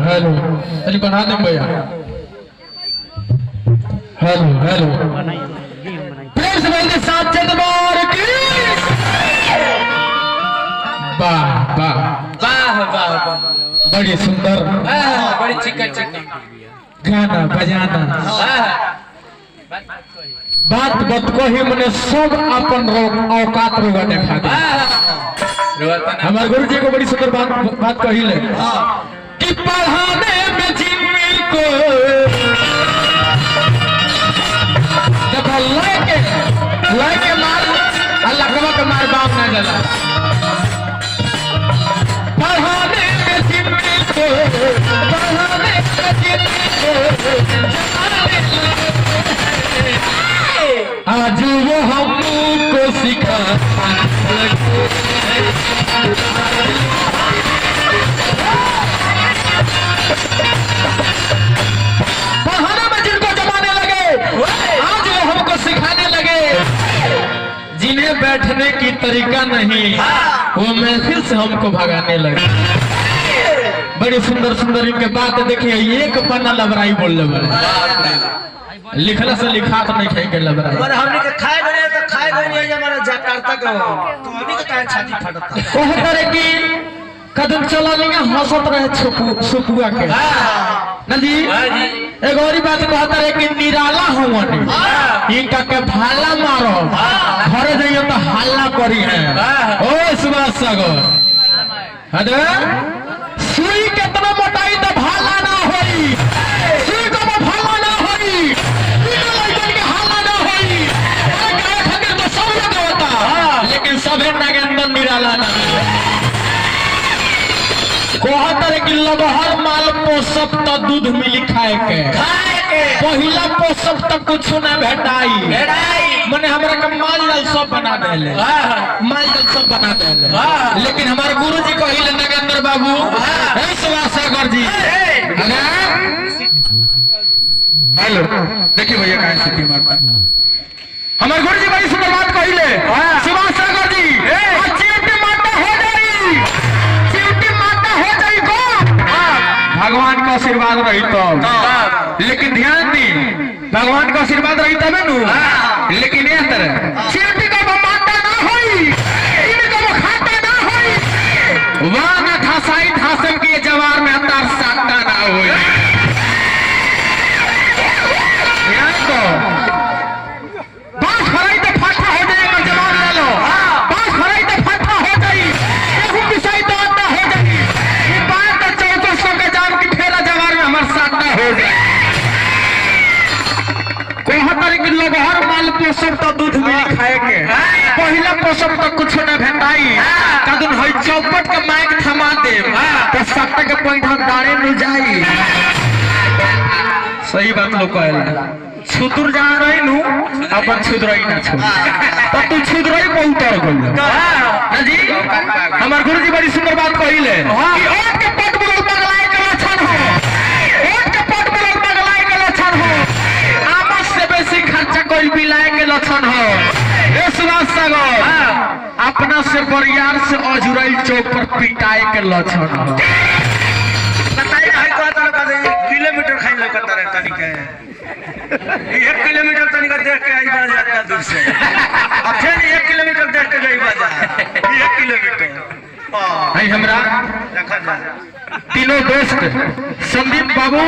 Hello अरे बना दे भैया। हेलो हेलो प्रेम से बोल दे साथ दरबार की। वाह वाह वाह वाह बड़ी सुंदर बड़ी चिकन चिकन गाना बजाना बात बात को ही मने सब अपन औकात रोगा देखा दे। हमारे गुरु जी को बड़ी सुंदर बात कही ले कि पढ़ाने में जिम्मी को जब लाके मार अल्लाह के मार बाप ना जला। पढ़ाने में जिम्मी को पढ़ाने में जिम्मी को आज वो हमको सिखा लगे। रुका नहीं, वो महफिल से हमको भगाने लगे। बड़ी सुंदर सुंदर इनके बात देखिए, एक पन्ना लबराई बोल ले लिखला से लिखा तो नहीं खाएंगे लबराई। पर हमने के खाए गए तो खाए गए नहीं हमारा जकार्ता का तो अभी के काहे छाती फटता कह करे कि कदम चला लेंगे हंसत रहे सुपुआ के ना जी। एक और बात कहता है कि निराला हुआ इनका के भाला मारो घरे जाइए तो हल्ला करी है। ओ सुभाष सागर अरे सुई कितना मोटाई तो भाला ना होई, सुई को भाला ना होई, लड़कन के हल्ला ना होई। गाय खातिर तो सब लोग होता लेकिन सभे नागेंद्र निराला ना कहतर कि लबहर माल पोसब तो दूध मिली खाए के पहिला पोसब तो कुछ ना भेटाई मने हमरा के माल जाल सब बना देले, माल जाल सब बना देले। लेकिन हमारे गुरुजी कहिले नागेंद्र बाबू हे सुभाष सागर जी हेलो देखिए भैया काहे सिटी मारता हमारे गुरुजी बड़ी सुंदर बात कहिले सुभाष सागर जी चिमटी माता हो जाई, चिमटी माता हो जाई को भगवान का आशीर्वाद रही तो। लेकिन ध्यान दी भगवान का आशीर्वाद रही तबे नु, लेकिन ये तरह चिमटी को माता ना होई, इनको खाता ना होई, वहां ना धसाई धासम के जवार में अंदर साता ना होई। ध्यान दो बांस फराई तो फाटा हो जाएगा जवान ले लो, बांस फराई तो फाटा हो जाई, गेहूं पिसाई तो अंडा हो जाई, ये बात तो 1400 का जान की फेरा जवार में हमार साता हो जाए। कहतर कि लबहर माल पोसब तो दूध मिली खाए के पहिला पोसब तो कुछ ना भेटाई कदन होई चौपट के माइक थमा दे तो सत्ता के पैठा दाड़े न जाई। सही बात लोग कहला छुदुर जा रही नु अपन छुदरई ना छोड़ तो तू छुदरई को उतर गइल ना जी। हमार गुरुजी बड़ी सुंदर बात कहिले कि ओट के पट बोल पगलाई के लक्षण हो, ओट के पट बोल पगलाई के लक्षण हो, आमस से बेसी खर्चा कोई बिलाए के लक्षण हो। ए सुभाष सागर अपना से बरियार से अजुरई चौक पर पिटाए के लक्षण हो। बताइए हाई कहता का किलोमीटर खाई लगता रहे तनी के 1 किलोमीटर तनी का देख के आई बाजा जाता दूर से अब फिर 1 किलोमीटर देख के गई बाजा 1 किलोमीटर आई हमरा देखा जा तीनों दोस्त संदीप बाबू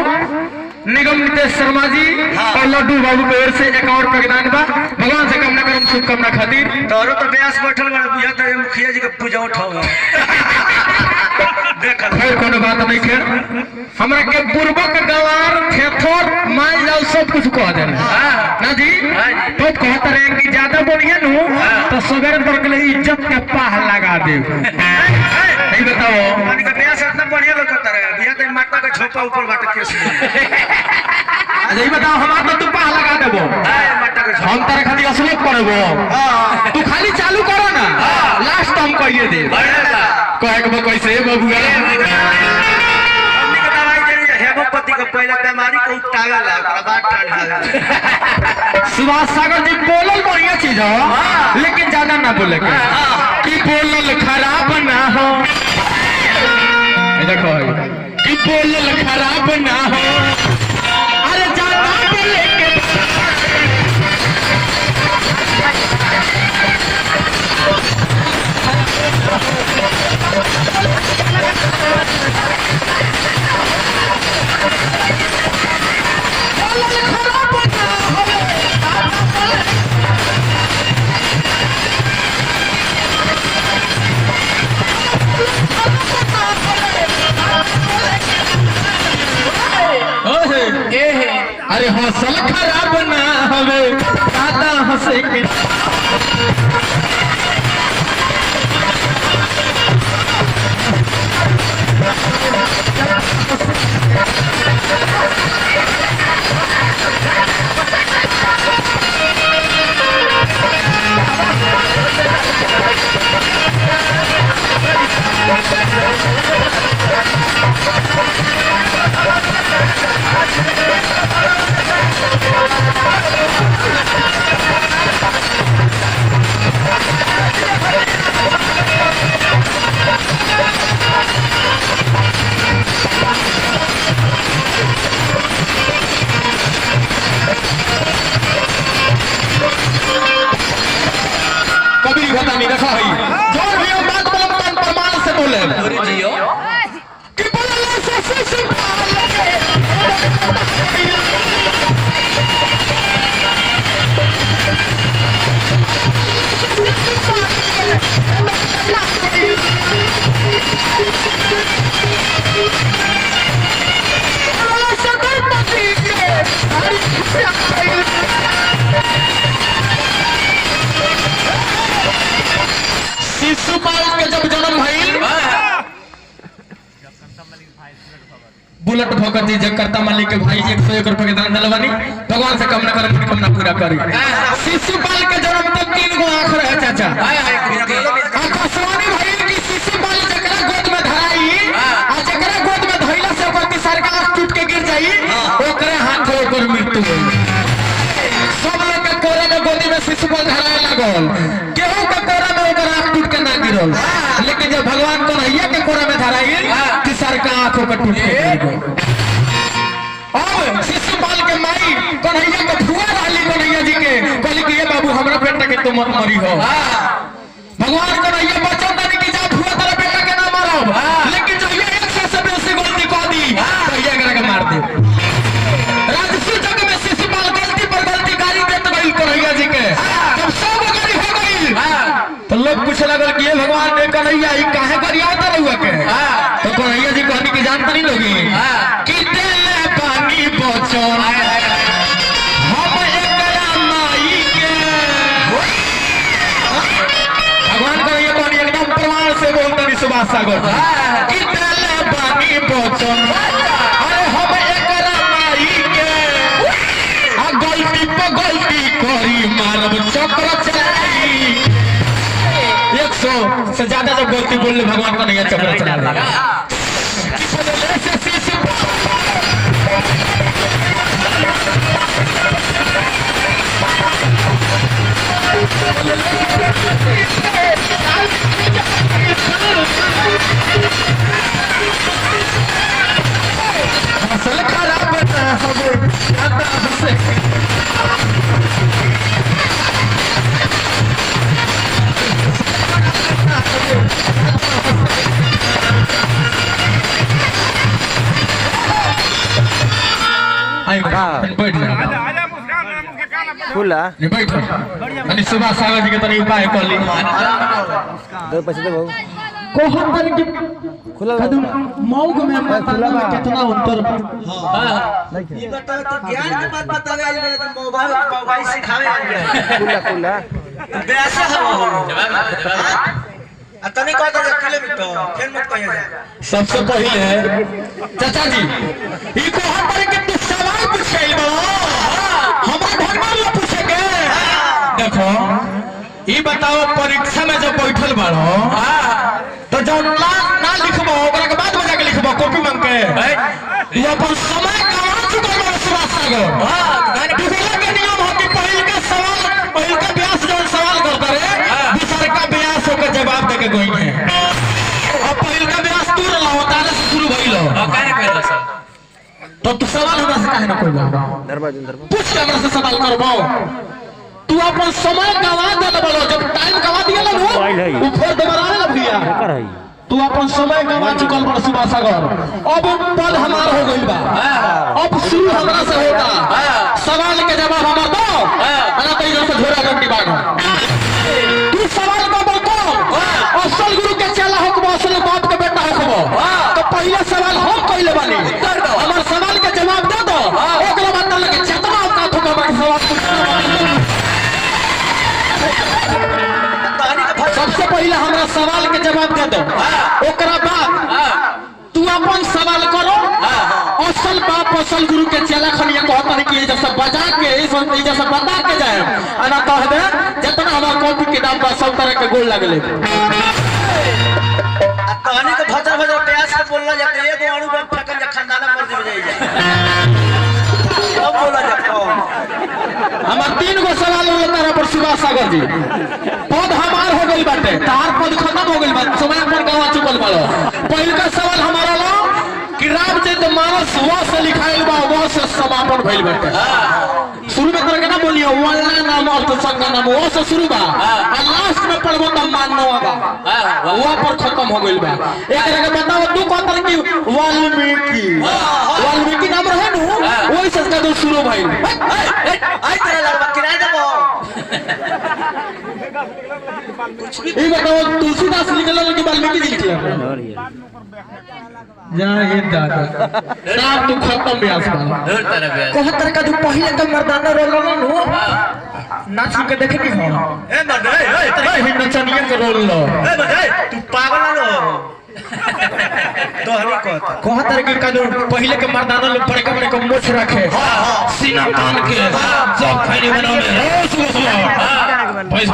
निगम नितेश शर्मा जी और लड्डू बाबू की ओर से एक और योगदान बा। भगवान से कामना करम शुभकामना खातिर तोरो तो ब्यास बैठल बड़ा बुझा तो मुखिया जी के पूजा उठाओ देखा खैर कोनो बात नहीं खेर हमरा के पूर्वक गवार थेथोर माल जाल सब कुछ कह देना ना जी। तो कहत रहे कि ज्यादा बोलिए नु तो सवेरे पर के लिए इज्जत के पाह लगा दे। नहीं बताओ तनी का ब्यास इतना बढ़िया लगता रहे बिया तो माटा का छोपा ऊपर बाटे केस नहीं बताओ हमार तो तू पाह लगा देबो हम तारे खाली असलोक करबो तू खाली चालू करो ना लास्ट हम कहिए दे कहे के कैसे बबुआ हमनी के दवाई दे हेमोपैथी का पहला बीमारी को उठागा ला ओकरा बाद ठंडा। सुभाष सागर जी बोलल बढ़िया चीज हो लेकिन ज्यादा ना बोले के कि बोलल खराब ना हो, देखो कि बोलल खराब ना हो अरे ज्यादा बोले के अरे हौसल खराब ना हवे दादा हंसे के बुलेट भगत जी जगकर्ता मालिक के भाई 101 रुपए के दान दिलवानी भगवान से कामना करे कामना पूरा करी। शिशुपाल के जन्म तक 3 गो आंख रहे चाचा। आकाशवाणी भाई की शिशुपाल जकरा गोद में धराई आ जकरा गोद में धइला से ओकर तीसर का आंख टूट के गिर जाई ओकरे हाथ से ओकर मृत्यु होई। सब लोग के कोरा में गोदी में शिशुपाल धराए लागल केहू के कोरा में ओकर आंख टूट के ना गिरल लेकिन जब भगवान कन्हैया के कोरा में धराई तीसर का आंख ओकर टूट के गिर गई। अब शिशुपाल के माई कन्हैया के फुआ रहली कन्हैया जी के कहली कि ये बाबू हमरा बेटा के तो मत मरी हो। भगवान कन्हैया बचन देनी कि जा फुआ तेरा बेटा के ना मारब लेकिन जो ये 100 से बेसी गलती कह दी तो ये एकरा के मार दे। राजसी जग में शिशुपाल गलती पर गलती गाली देत गई कन्हैया जी के जब सब गाली हो गई तो लोग पूछे लगल कि ये भगवान ने कन्हैया ई काहे गरियाता रहुआ के तो कन्हैया जी कहनी कि जानता नहीं लोगी कि तेले पानी बचन हम एकरा माई के भगवान कन्हैया कहनी एकदम प्रमाण से बोलतनी सुभाष सागर कि तेले पानी बचन अरे हम एकरा माई के आ गलती पे गलती करी मारब चक्र चलाई 100 से ज्यादा जब गलती बोल ले भगवान कन्हैया चक्र चला देगा। फसल खराब ना हो बैठ खुला बैठ अनि सुबह सागर जी के तनी उपाय कहली दो पैसे दे बहु कोहन तन के खुला कदम मौग में माता में कितना अंतर ये बताओ तो ज्ञान की बात बतावे आज मेरे तो मोबाइल सिखावे आज खुला खुला वैसे हो तने कह दे किलोमीटर फिर मत कहिए जा। सबसे पहले चाचा जी ई कोहन तन के तू सवाल पूछे हमरा भगवान ला पूछे के देखो ई बताओ परीक्षा में जब बैठल बाड़ो तो जब ना लिखबो ओकरा के बाद में जाके लिखबो कॉपी मांग के तू अपन समय गवा चुकल बाड़ो सुभाष सागर दूसरा के नियम हो कि पहिल का व्यास जो सवाल करता रे दूसरे का व्यास होकर जवाब दे के गई है अब पहिल का व्यास तू रहो ताले से शुरू भइलो काहे कहला सर तो तू सवाल हमरा से काहे ना कोइला दरवाजा पूछ के हमरा से सवाल करबो तू अपन समय गवा देल बोलो जब टाइम गवा दिया ना वो फिर दोबारा आवे भैया कर है तू अपन समय गवा चुकल बड़ सुभाष सागर अब पद हमार हो गइल बा अब शुरू हमरा से होता सवाल के जवाब हमर दो अना तो इधर से झोरा गंडी बागो तू सवाल का बोल असल गुरु के चेला होकबो असल बाप के बेटा होकबो तो पहले सवाल हम कइले बानी हमर सवाल के जवाब दे दो ओकरा बाद लगे जितना का ठोका सवाल पूछना सबसे पहले हमरा सवाल के जवाब दे दो ओकरा बाद तू अपन सवाल करो असल बाप असल गुरु के चेला खनिया कहता कि जैसे बजा के जैसे बता के जाए अना कह दे जितना हमार कॉपी किताब बा सब तरह के गोल लगले कहानी को भजर भजर प्यास से बोलना जाता है एगो अणु बम फेंकन जा खानदाना मर जाए सब बोला जाता हमार 3 गो सवाल हो तारा पर सुभाष सागर जी पद हमार हो गइल बाटे तार पद खत्म हो गइल बा समय पर गवा चुकल बालो पहिल का सवाल हमारा लो कि रामचरित मानस व से लिखाइल बा व से समापन भइल बाटे शुरू में तरह के ना बोलियो वल्ला नाम अर्थ संग नाम व से शुरू बा आ लास्ट में पढ़बो त मानवा बा व पर खत्म हो गइल बा एकरा के बताओ तू कहत कि वाल्मीकि नाम रहे नु ओइ से का शुरू भइल आई तेरा लगवा किराए देबो ई बताओ तुलसीदास लिखल कि वाल्मीकि जी लिखल जा ये दादा साहब तू खत्म व्यास बा दूर तरह व्यास कहतर का तू पहले का मर्दाना रोल नु नाच के देखे की हो ए मर्द ए हिंदुस्तानियन के रोल लो ए मर्द तू पागल ना हो तोहरी कहता कहत रहे कि कानून पहले के मर्दाना लोग बड़का बड़का मोछ रखे सीना तान के सब खैनी बनावे भैंस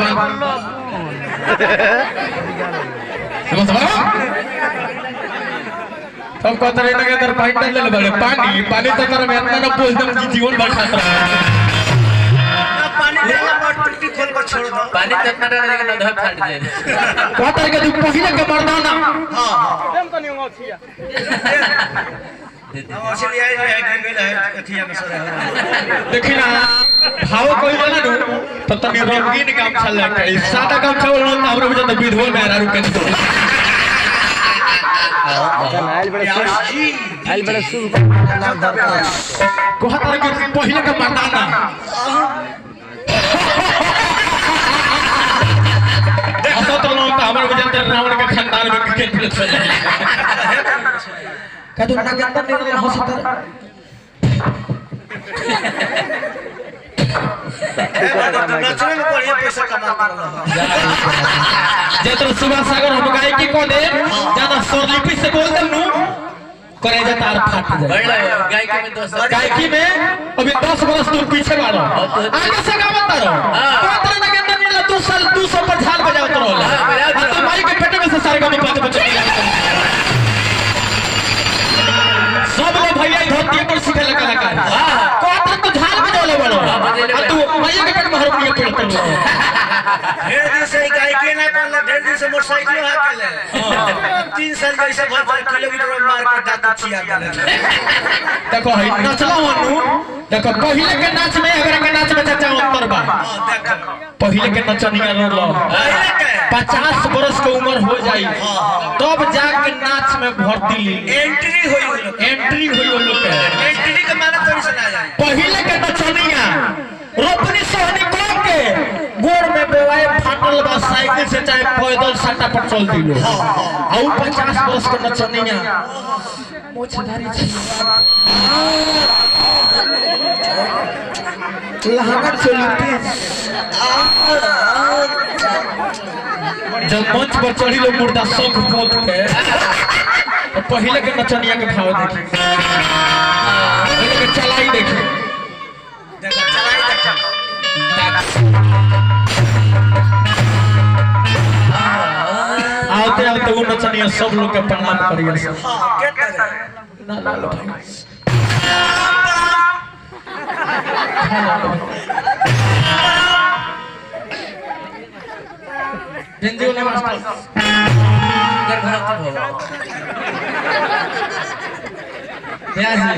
सब कहते रहे कि अंदर पानी डाल ले बड़े पानी पानी तो तरह में इतना ना पोष दम की जीवन भर खाता रहा पानी डालना पर टूटी खोल कर छोड़ दो पानी तक ना डालेगा ना धर फट जाए कहते रहे कि तू पहले के मर्दाना हम असली आई है कि है अथिया में सर देखी ना भाव कोई जाना नु तो तनी रंगीन काम चल रहा है सादा काम चल रहा है हमरे बुझा तो विधवा मेहरा रुके आइल बड़े शुभ कहत रहे कि पहले के मर्दाना असत लोग तो हमरे बुझा तो रावण के खानदान में क्रिकेट खेलत चल का तू ना गंदा नहीं हंसत नचने में बढ़िया पैसा कमाता जेतर सुभाष सागर हम गायकी को दे ज्यादा स्वरलिपि से बोल दे नु करे जा तार फाट जाए गायकी में 10 गायकी में अभी 10 बरस तू पीछे मारो आगे से गावत रहो तो ना गंदा नहीं तू साल 200 पर झाल बजावत रहो तो माई के पेट में से सारे गांव में 5 बच्चे सब लोग भैया धरती पर सीखे लगा लगा कहता तो झाल बजावले बड़ो तू माई के पेट में हरपुनिया पेड़ तो ढेर दिन से गायकी ना करले ढेर दिन से मोटरसाइकिल हाकेले 3 साल जैसे भर किलोमीटर मार के दांत छिया गेले देखो है नचला हनु देखो पहले के नाच में अगर के नाच में चाचा अंतर बा देखो पहले के नचनिया लो 50 बरस के उम्र हो जाई तब जाके नाच में भर्ती ली एंट्री होई वो लोग के एंट्री के माने थोड़ी सुना जाए पहले के नचनिया रोपनी सोहनी कौन के गोड़ में बेवाए फाटल बा साइकिल से चाहे पैदल सट्टा पर चल दिलो आउ 50 बरस के नचनिया मोछधारी छिया लहंगा चोली जब मंच पर चढ़ी लो मुर्दा शौक पोत के तो पहले के नचनिया के भाव देखी पहले के चलाई देखी देखो चलाई देखो आते आते वो नचनिया सब लोग के प्रणाम करिए कहता है ना ना लो भाई हिंदी वाले मास्टर घर घर तक होगा प्याजी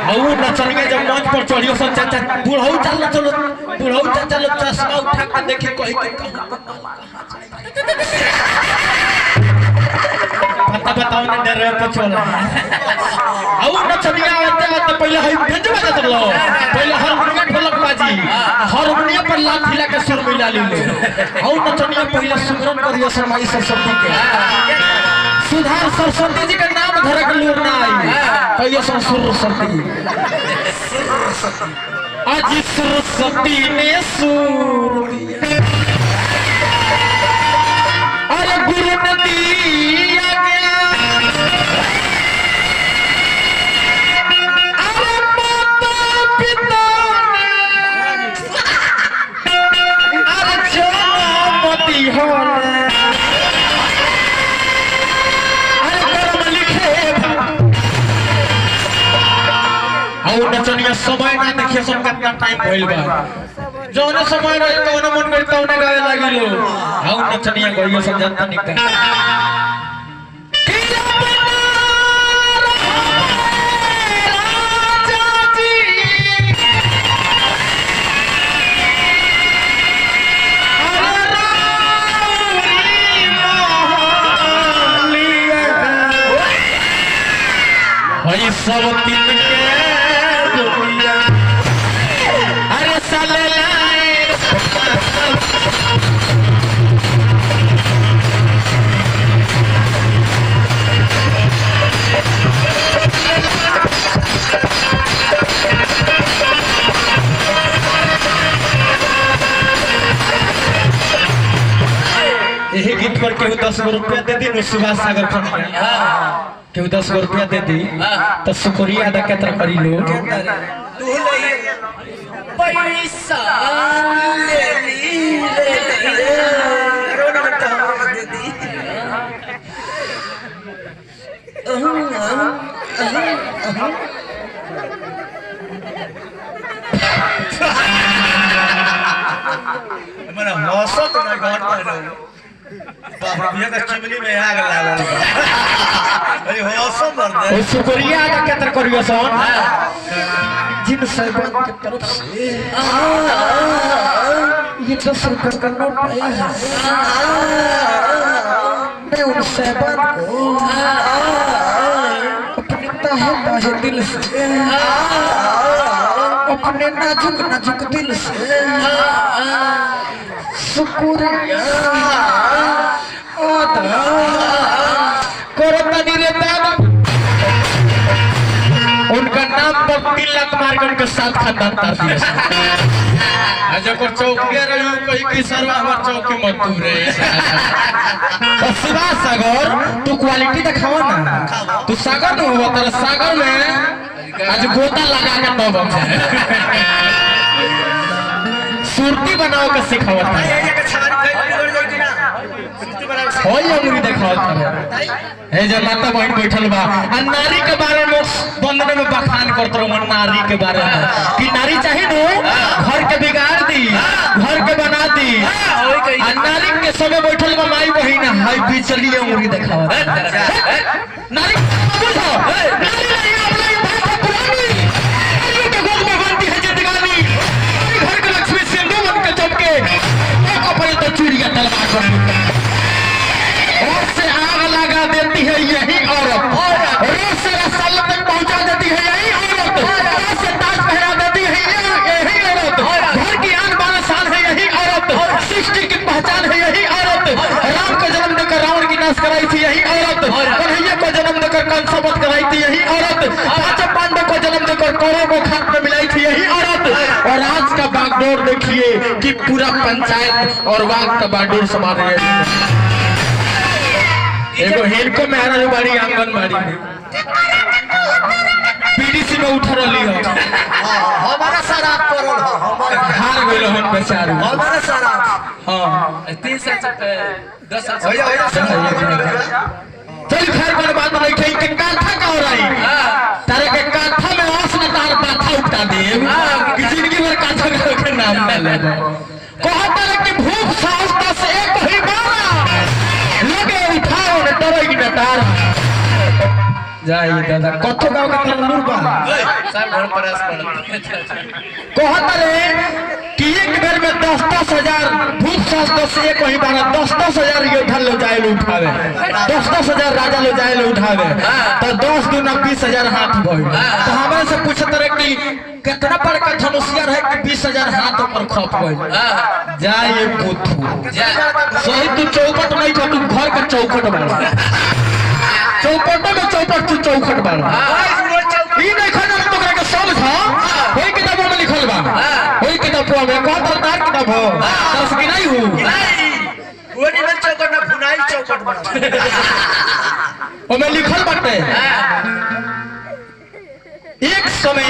आओ नचनिया जब मंच पर चढ़ियो सब चाचा बुढ़ऊ चलो बुढ़ऊ चाचा लोग चश्मा उठा के देखे कहीं के पता बताओ ना डरे पर चला आओ नचनिया आते पहले है भेज बजा तो लो पहले हारमोनियम ढोलक बाजी हारमोनियम पर लात हिला के सुर मिला ली ले आओ नचनिया पहले सुमरन करियो शर्माई सरस्वती के सुधार सरस्वती जी का नाम धरे के लूर ना आई कहियो सरस्वती आज सरस्वती ने सुर दिया अरे गुरु ने दिया गया अरे माता पिता ने अरे जन्मती होने नचनिया समय ना देखिए सब कितना टाइम होइल बा जौने समय रहे तौने मन में तौने गावे लागिलो हाउ नचनिया गइयो सब जनता निकल सब दिन के दुनिया अरे साले लाए गीत पर केहू 10 गो रुपया दे दी सुभाष सागर खनिया केहू 10 गो रुपया दे दी तो शुक्रिया अदा केतना करी लो तू ले पैसा ले ली रोना मत हमरो दे दी मने हंसत न घर पर रहो बाप रे का चिमनी में आग लागल अरे हंसो मर दे ओ शुक्रिया अदा केतना करियो सन जिन साहब के तरफ से ये 10 रुपए का नोट आया है मैं उन साहब को अपने ताहे दिल से अपने नाजुक दिल से शुक्रिया अदा करता रे दादा उनका नाम पर 3 लाख मार के उनके साथ खानदान तार दिया जब चौकी रही कहीं की सरवा हमार चौकी मत तू रे तो सुभाष सागर तू क्वालिटी दिखावा ना तू सागर न हुआ तेरा सागर में आज गोता लगा के तब हम सुरती बनाओ के सिखावत है होई अंगुरी देखावत है जे माता बहन बैठल बा आ नारी के बारे में बंदने में बखान करत रहो नारी के बारे में कि नारी चाहिए नो घर के बिगाड़ दी घर के बना दी आ नारी के समय बैठल बा माई बहन हाय बिचली अंगुरी देखावत नारी बुझो नारी नहीं अपना बात पुरानी नारी के गोद में बनती है जिंदगानी घर के लक्ष्मी सिंधु बन के चमके एक अपने तो चूड़ियां तलवार कर और से आग लगा देती है यही औरत रोज से रसाल तक पहुंचा देती है यही औरत रोज से ताज पहना देती है यही औरत घर की आन बान शान है यही औरत सृष्टि की पहचान है यही औरत राम को जन्म देकर रावण की नाश कराई थी यही औरत कन्हैया को जन्म देकर कंस वध कराई थी यही औरत पांच पांडव को जन्म देकर कौरव को खाक में मिलाई थी यही औरत और आज का बागडोर देखिए कि पूरा पंचायत और वाग का बागडोर समा रहे हैं एगो हेलको में आना जो बाड़ी आंगनबाड़ी में पीडीसी में उठ रही हो हमारा सारा करोड़ हमारा हार गइल हन बेचारू हमारा सारा हां 3 साल से 10 साल से चल खैर कोई बात नहीं कहीं के काथा का हो रही तारे के काथा में आस न तार बाथा उठा दे कि जिंदगी भर काथा के नाम ना ले कहत है कि भूख साहसता से एक ही बार लगे उठाओ न डरेगी न तार जाइए दादा कथो गांव के तंदूर बा सब घर प्रयास कर कहत रे कि एक बेर में 10-10 हजार भूख साहसता से एक ही बार 10-10 हजार योद्धा लो जाए लो उठावे 10-10 हजार राजा लो जाए लो उठावे तो 10 गुना 20 हजार हाथ भइल तो हमरे से पूछत रे कि कितना बड़का धनुषिया रहे कि 20 हजार हाथ ऊपर खप गइल जाए पुथु सही तू चौपट नहीं था तू घर का चौखट बना चौपट में चौपट तू चौखट बना ई नहीं खाना तोकरा के समझ होई किताबों में लिखल बा होई किताबों में कौन तार किताब हो दस की नहीं हूं ओनी में चौकट ना भुनाई चौकट बना ओ में लिखल बाटे एक समय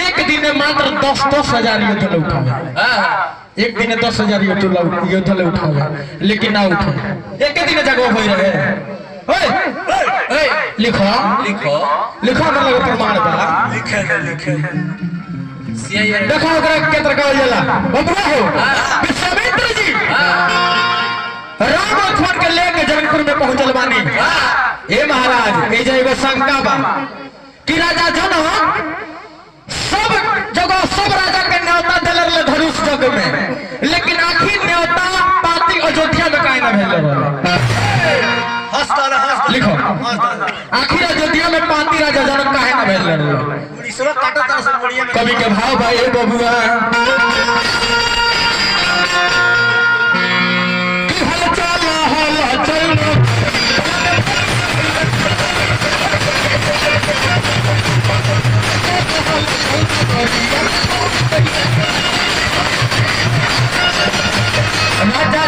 एक दिन में मात्र 10-10 हजार योद्धा उठावे एक दिन 10 हजार योद्धा उठावे लेकिन ना उठे एक दिन जगह हो रहे लिखो मतलब प्रमाण बा लिखे सीआईए देखो ओकरा केतर कहल जाला बबुआ हो विश्वामित्र जी राम लक्ष्मण के लेके जनकपुर में पहुंचल बानी हे महाराज ए जे एगो शंका बा कि राजा जनक सब जगह सब राजा के न्योता दिलर धनुष जग में लेकिन आखिर न्योता पाती अयोध्या में काहे ना भेल लिखो आखिर अयोध्या में पाती राजा जनक काहे ना भेल कवि के भाव भाई बबुआ राजा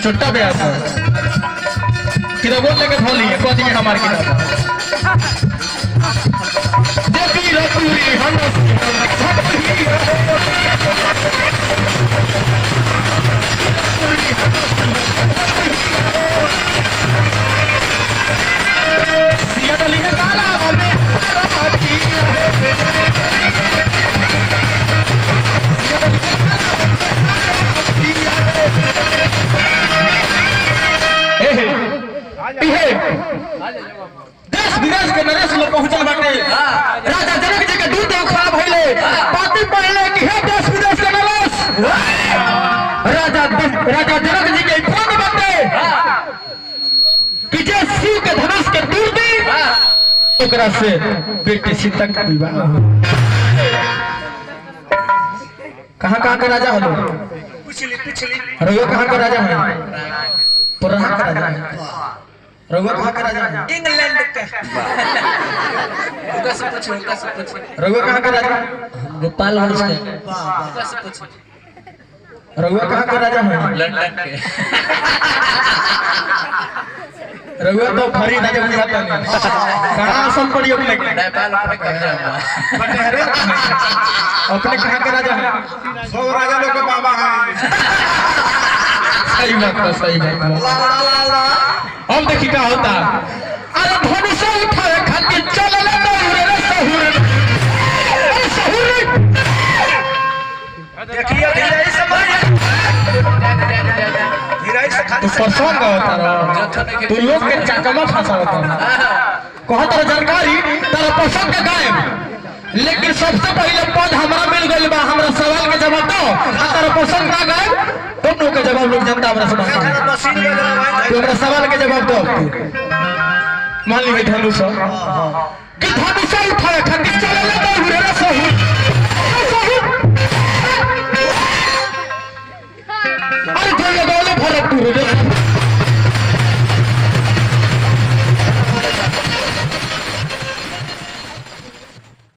छोटा ब्यास है किताब लेके धोली है कौन हमारे किताब देवी रतुरी हम देश विदेश के नरेश लोग पहुंचल बाटे राजा जनक जी के दूध खराब भइले पाती पहले कि हे देश विदेश के नरेश राजा जनक जी के फोन बाटे कि जे शिव के धनुष के दूर दी ओकरा से बेटी सीता का विवाह हो कहां का राजा हलो पिछली रघुआ कहां का राजा है पुराना का राजा है रघुआ कहां का राजा है इंग्लैंड का उनका से पूछो रघुआ कहां का राजा गोपालगंज के उनका से पूछो रघुआ कहां का राजा है लंदन के रघुआ तो खरी राजा बुझाता नहीं कहां असम पड़ी अपने के नेपाल अपने कब्जा हुआ अपने कहां का राजा है सब राजा लोग के बाबा हैं सही बात है सही बात है अब देखी क्या होता अरे धनुष उठाए खातिर चलले दौड़े रे सहुर देखिए धीरे से तू पसंद होता रहा तू लोग के चकमा फंसा होता कहत रह जानकारी तेरा पसंद के गायब लेकिन सबसे पहले पद हमरा मिल गइल बा हमरा सवाल के जवाब दो तेरा पसंद का गायब दोनों के जवाब लोग जनता हमरा से मांगता मशीन ले तू हमरा सवाल के जवाब दो मान ली धनुष कि धनुष उठाए खातिर चलले दौड़े